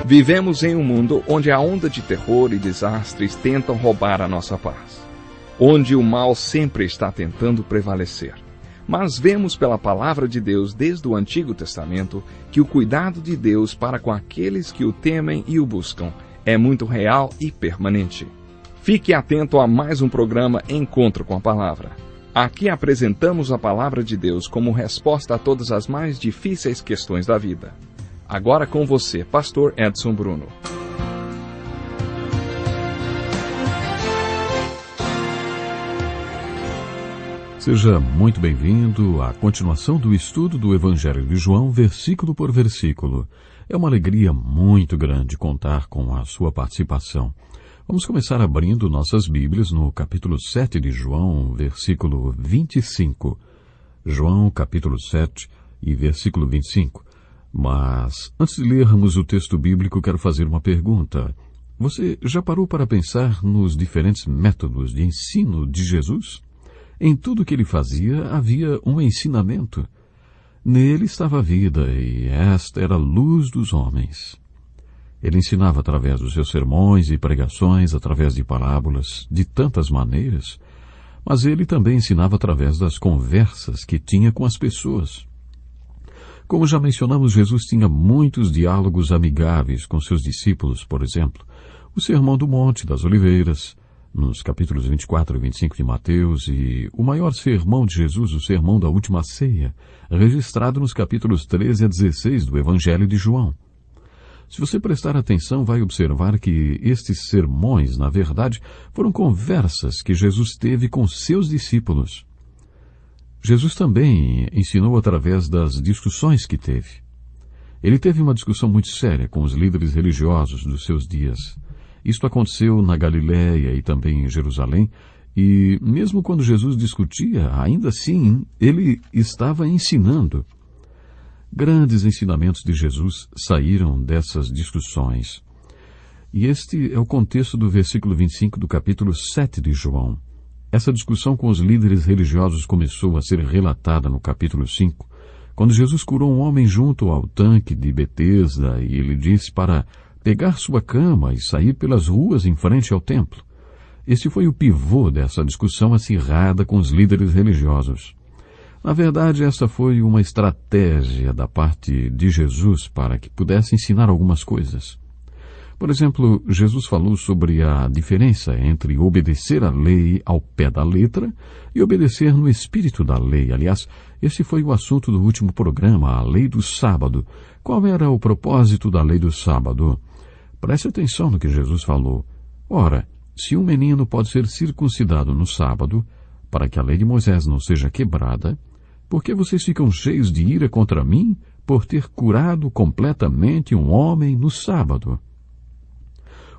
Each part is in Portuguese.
Vivemos em um mundo onde a onda de terror e desastres tentam roubar a nossa paz, onde o mal sempre está tentando prevalecer. Mas vemos pela palavra de Deus desde o Antigo Testamento que o cuidado de Deus para com aqueles que o temem e o buscam é muito real e permanente. Fique atento a mais um programa Encontro com a Palavra. Aqui apresentamos a palavra de Deus como resposta a todas as mais difíceis questões da vida. Agora com você, Pastor Edson Bruno. Seja muito bem-vindo à continuação do estudo do Evangelho de João, versículo por versículo. É uma alegria muito grande contar com a sua participação. Vamos começar abrindo nossas Bíblias no capítulo 7 de João, versículo 25. João, capítulo 7 e versículo 25. Mas, antes de lermos o texto bíblico, quero fazer uma pergunta. Você já parou para pensar nos diferentes métodos de ensino de Jesus? Em tudo que ele fazia, havia um ensinamento. Nele estava a vida, e esta era a luz dos homens. Ele ensinava através dos seus sermões e pregações, através de parábolas, de tantas maneiras, mas ele também ensinava através das conversas que tinha com as pessoas. Como já mencionamos, Jesus tinha muitos diálogos amigáveis com seus discípulos, por exemplo, o Sermão do Monte das Oliveiras, nos capítulos 24 e 25 de Mateus, e o maior sermão de Jesus, o Sermão da Última Ceia, registrado nos capítulos 13 a 16 do Evangelho de João. Se você prestar atenção, vai observar que estes sermões, na verdade, foram conversas que Jesus teve com seus discípulos. Jesus também ensinou através das discussões que teve. Ele teve uma discussão muito séria com os líderes religiosos dos seus dias. Isto aconteceu na Galiléia e também em Jerusalém, e mesmo quando Jesus discutia, ainda assim, ele estava ensinando. Grandes ensinamentos de Jesus saíram dessas discussões. E este é o contexto do versículo 25 do capítulo 7 de João. Essa discussão com os líderes religiosos começou a ser relatada no capítulo 5, quando Jesus curou um homem junto ao tanque de Betesda e ele disse para pegar sua cama e sair pelas ruas em frente ao templo. Este foi o pivô dessa discussão acirrada com os líderes religiosos. Na verdade, esta foi uma estratégia da parte de Jesus para que pudesse ensinar algumas coisas. Por exemplo, Jesus falou sobre a diferença entre obedecer à lei ao pé da letra e obedecer no espírito da lei. Aliás, esse foi o assunto do último programa, a lei do sábado. Qual era o propósito da lei do sábado? Preste atenção no que Jesus falou. Ora, se um menino pode ser circuncidado no sábado, para que a lei de Moisés não seja quebrada, por que vocês ficam cheios de ira contra mim por ter curado completamente um homem no sábado?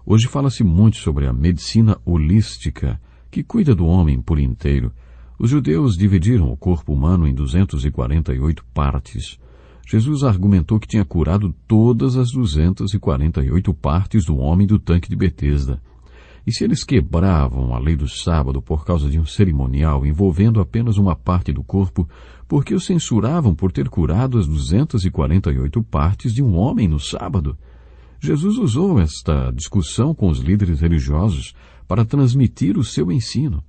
Hoje fala-se muito sobre a medicina holística, que cuida do homem por inteiro. Os judeus dividiram o corpo humano em 248 partes. Jesus argumentou que tinha curado todas as 248 partes do homem do tanque de Betesda. E se eles quebravam a lei do sábado por causa de um cerimonial envolvendo apenas uma parte do corpo, por que o censuravam por ter curado as 248 partes de um homem no sábado? Jesus usou esta discussão com os líderes religiosos para transmitir o seu ensino.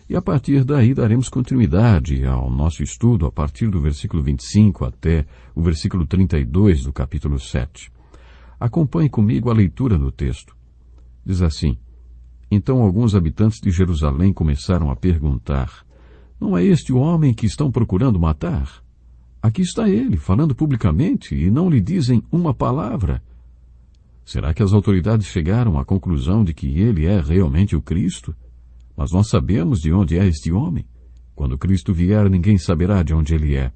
E a partir daí daremos continuidade ao nosso estudo a partir do versículo 25 até o versículo 32 do capítulo 7. Acompanhe comigo a leitura do texto. Diz assim: Então alguns habitantes de Jerusalém começaram a perguntar: Não é este o homem que estão procurando matar? Aqui está ele, falando publicamente, e não lhe dizem uma palavra. Será que as autoridades chegaram à conclusão de que ele é realmente o Cristo? Mas nós sabemos de onde é este homem. Quando Cristo vier, ninguém saberá de onde ele é.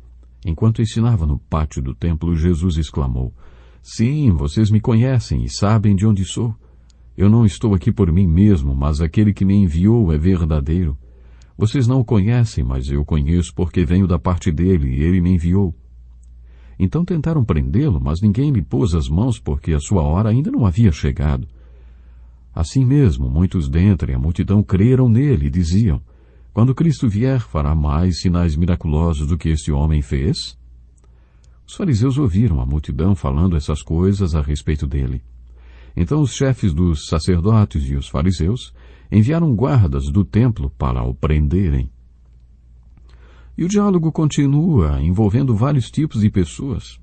Enquanto ensinava no pátio do templo, Jesus exclamou: Sim, vocês me conhecem e sabem de onde sou. Eu não estou aqui por mim mesmo, mas aquele que me enviou é verdadeiro. Vocês não o conhecem, mas eu o conheço porque venho da parte dele e ele me enviou. Então tentaram prendê-lo, mas ninguém lhe pôs as mãos porque a sua hora ainda não havia chegado. Assim mesmo, muitos dentre a multidão creram nele e diziam: Quando Cristo vier, fará mais sinais miraculosos do que este homem fez? Os fariseus ouviram a multidão falando essas coisas a respeito dele. Então os chefes dos sacerdotes e os fariseus enviaram guardas do templo para o prenderem. E o diálogo continua, envolvendo vários tipos de pessoas.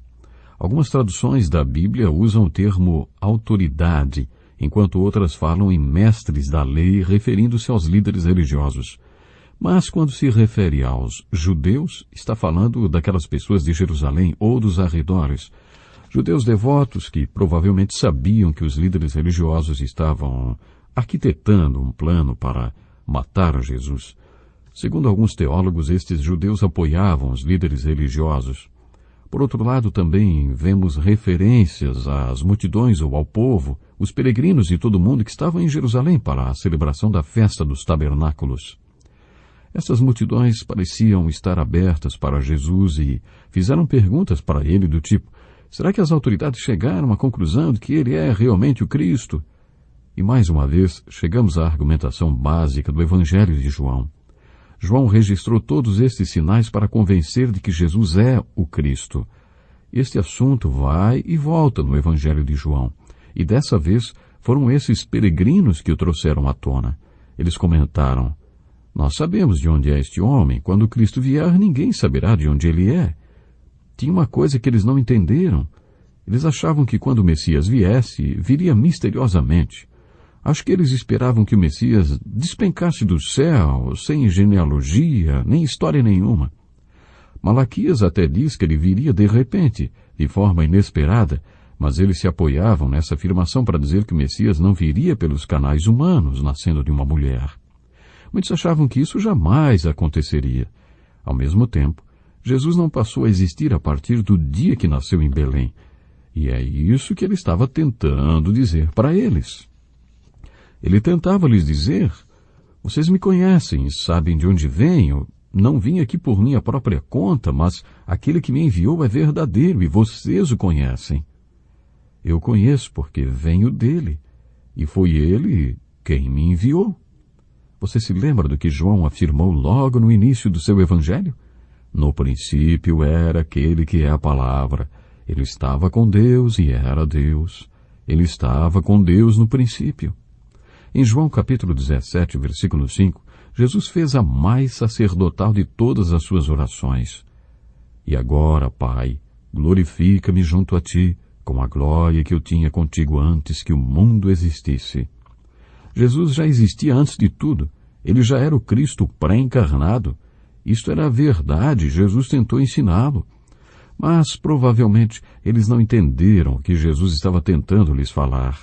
Algumas traduções da Bíblia usam o termo autoridade, enquanto outras falam em mestres da lei, referindo-se aos líderes religiosos. Mas quando se refere aos judeus, está falando daquelas pessoas de Jerusalém ou dos arredores. Judeus devotos que provavelmente sabiam que os líderes religiosos estavam arquitetando um plano para matar Jesus. Segundo alguns teólogos, estes judeus apoiavam os líderes religiosos. Por outro lado, também vemos referências às multidões ou ao povo, os peregrinos e todo mundo que estavam em Jerusalém para a celebração da festa dos tabernáculos. Essas multidões pareciam estar abertas para Jesus e fizeram perguntas para ele do tipo: será que as autoridades chegaram à conclusão de que ele é realmente o Cristo? E mais uma vez, chegamos à argumentação básica do Evangelho de João. João registrou todos estes sinais para convencer de que Jesus é o Cristo. Este assunto vai e volta no Evangelho de João. E dessa vez foram esses peregrinos que o trouxeram à tona. Eles comentaram: nós sabemos de onde é este homem. Quando Cristo vier, ninguém saberá de onde ele é. Tinha uma coisa que eles não entenderam. Eles achavam que quando o Messias viesse, viria misteriosamente. Acho que eles esperavam que o Messias despencasse do céu, sem genealogia, nem história nenhuma. Malaquias até diz que ele viria de repente, de forma inesperada, mas eles se apoiavam nessa afirmação para dizer que o Messias não viria pelos canais humanos, nascendo de uma mulher. Muitos achavam que isso jamais aconteceria. Ao mesmo tempo, Jesus não passou a existir a partir do dia que nasceu em Belém. E é isso que ele estava tentando dizer para eles. Ele tentava lhes dizer: vocês me conhecem e sabem de onde venho. Não vim aqui por minha própria conta, mas aquele que me enviou é verdadeiro e vocês o conhecem. Eu conheço porque venho dele, e foi ele quem me enviou. Você se lembra do que João afirmou logo no início do seu evangelho? No princípio era aquele que é a palavra. Ele estava com Deus e era Deus. Ele estava com Deus no princípio. Em João capítulo 17, versículo 5, Jesus fez a mais sacerdotal de todas as suas orações. E agora, Pai, glorifica-me junto a ti, com a glória que eu tinha contigo antes que o mundo existisse. Jesus já existia antes de tudo. Ele já era o Cristo pré-encarnado. Isto era a verdade, Jesus tentou ensiná-lo. Mas, provavelmente, eles não entenderam o que Jesus estava tentando lhes falar.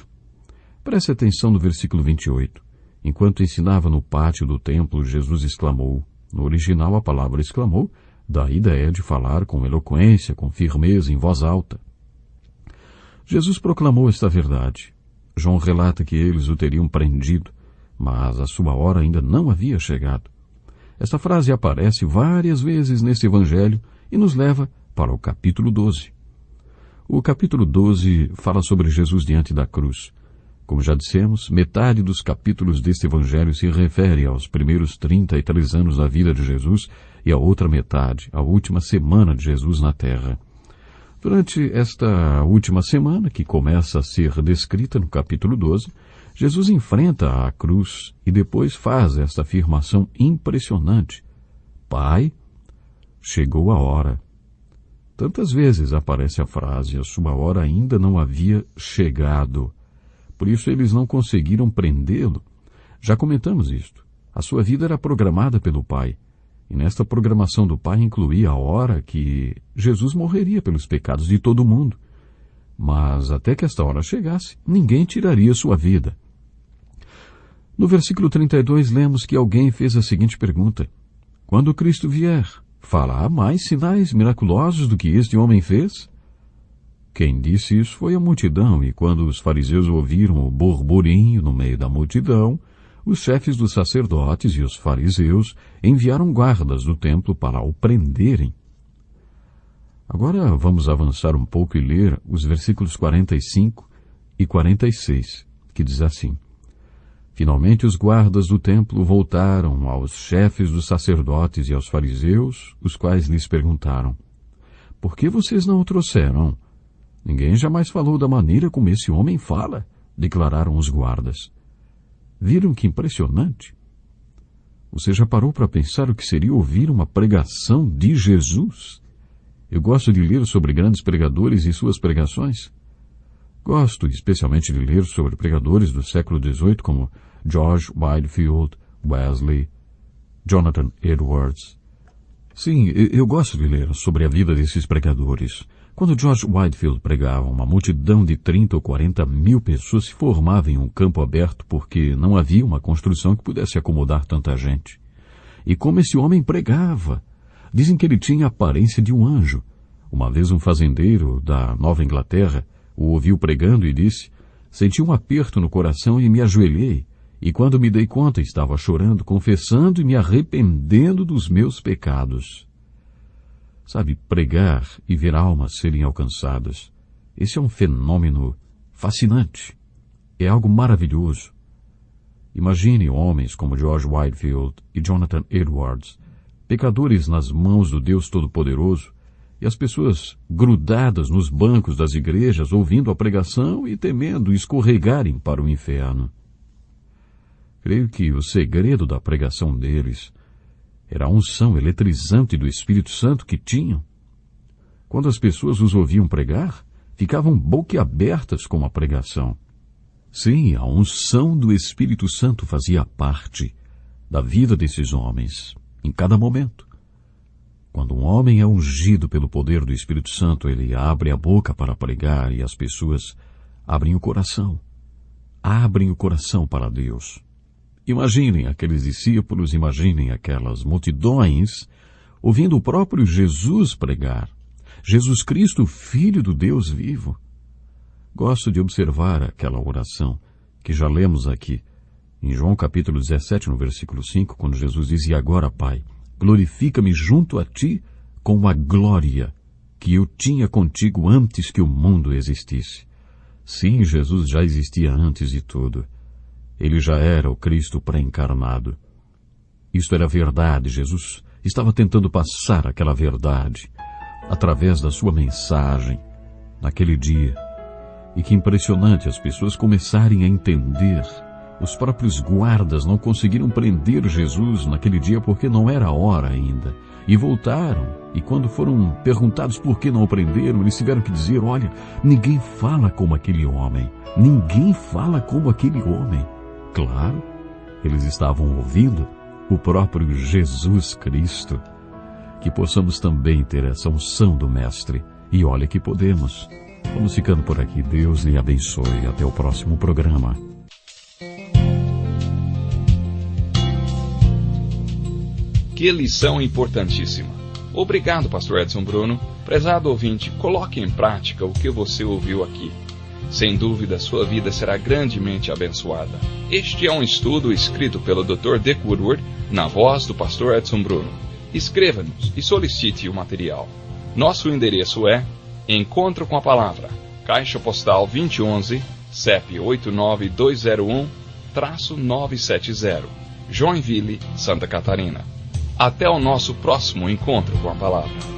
Preste atenção no versículo 28. Enquanto ensinava no pátio do templo, Jesus exclamou. No original, a palavra exclamou dá a ideia de falar com eloquência, com firmeza, em voz alta. Jesus proclamou esta verdade. João relata que eles o teriam prendido, mas a sua hora ainda não havia chegado. Esta frase aparece várias vezes nesse evangelho e nos leva para o capítulo 12. O capítulo 12 fala sobre Jesus diante da cruz. Como já dissemos, metade dos capítulos deste evangelho se refere aos primeiros 33 anos da vida de Jesus e a outra metade, a última semana de Jesus na terra. Durante esta última semana, que começa a ser descrita no capítulo 12, Jesus enfrenta a cruz e depois faz esta afirmação impressionante: Pai, chegou a hora. Tantas vezes aparece a frase: a sua hora ainda não havia chegado. Por isso eles não conseguiram prendê-lo. Já comentamos isto. A sua vida era programada pelo Pai. E nesta programação do Pai incluía a hora que Jesus morreria pelos pecados de todo mundo. Mas até que esta hora chegasse, ninguém tiraria sua vida. No versículo 32 lemos que alguém fez a seguinte pergunta: quando Cristo vier, fará mais sinais miraculosos do que este homem fez? Quem disse isso foi a multidão, e quando os fariseus ouviram o burburinho no meio da multidão, os chefes dos sacerdotes e os fariseus enviaram guardas do templo para o prenderem. Agora vamos avançar um pouco e ler os versículos 45 e 46, que diz assim: Finalmente os guardas do templo voltaram aos chefes dos sacerdotes e aos fariseus, os quais lhes perguntaram: por que vocês não o trouxeram? Ninguém jamais falou da maneira como esse homem fala. declararam os guardas. Viram que impressionante? Você já parou para pensar o que seria ouvir uma pregação de Jesus? Eu gosto de ler sobre grandes pregadores e suas pregações. Gosto especialmente de ler sobre pregadores do século XVIII como George Whitefield, Wesley, Jonathan Edwards. Sim, eu gosto de ler sobre a vida desses pregadores. Quando George Whitefield pregava, uma multidão de 30 ou 40 mil pessoas se formava em um campo aberto porque não havia uma construção que pudesse acomodar tanta gente. E como esse homem pregava! Dizem que ele tinha a aparência de um anjo. Uma vez um fazendeiro da Nova Inglaterra o ouviu pregando e disse: senti um aperto no coração e me ajoelhei. E quando me dei conta, estava chorando, confessando e me arrependendo dos meus pecados. Sabe, pregar e ver almas serem alcançadas. Esse é um fenômeno fascinante. É algo maravilhoso. Imagine homens como George Whitefield e Jonathan Edwards, pecadores nas mãos do Deus Todo-Poderoso, e as pessoas grudadas nos bancos das igrejas, ouvindo a pregação e temendo escorregarem para o inferno. Creio que o segredo da pregação deles era a unção eletrizante do Espírito Santo que tinham. Quando as pessoas os ouviam pregar, ficavam boquiabertas com a pregação. Sim, a unção do Espírito Santo fazia parte da vida desses homens, em cada momento. Quando um homem é ungido pelo poder do Espírito Santo, ele abre a boca para pregar e as pessoas abrem o coração. Abrem o coração para Deus. Imaginem aqueles discípulos, imaginem aquelas multidões ouvindo o próprio Jesus pregar. Jesus Cristo, Filho do Deus vivo. Gosto de observar aquela oração que já lemos aqui, em João capítulo 17, no versículo 5, quando Jesus diz: e agora, Pai, glorifica-me junto a Ti com a glória que eu tinha contigo antes que o mundo existisse. Sim, Jesus já existia antes de tudo. Ele já era o Cristo pré-encarnado. Isto era verdade. Jesus estava tentando passar aquela verdade através da sua mensagem naquele dia. E que impressionante as pessoas começarem a entender. Os próprios guardas não conseguiram prender Jesus naquele dia porque não era a hora ainda. E voltaram. E quando foram perguntados por que não o prenderam, eles tiveram que dizer: olha, ninguém fala como aquele homem. Ninguém fala como aquele homem. Claro, eles estavam ouvindo o próprio Jesus Cristo. Que possamos também ter essa unção do Mestre. E olha que podemos. Vamos ficando por aqui. Deus lhe abençoe. Até o próximo programa. Que lição importantíssima. Obrigado, pastor Edson Bruno. Prezado ouvinte, coloque em prática o que você ouviu aqui. Sem dúvida, sua vida será grandemente abençoada. Este é um estudo escrito pelo Dr. Dick Woodward, na voz do pastor Edson Bruno. Escreva-nos e solicite o material. Nosso endereço é Encontro com a Palavra, Caixa Postal 2011, CEP 89201-970, Joinville, Santa Catarina. Até o nosso próximo encontro com a Palavra.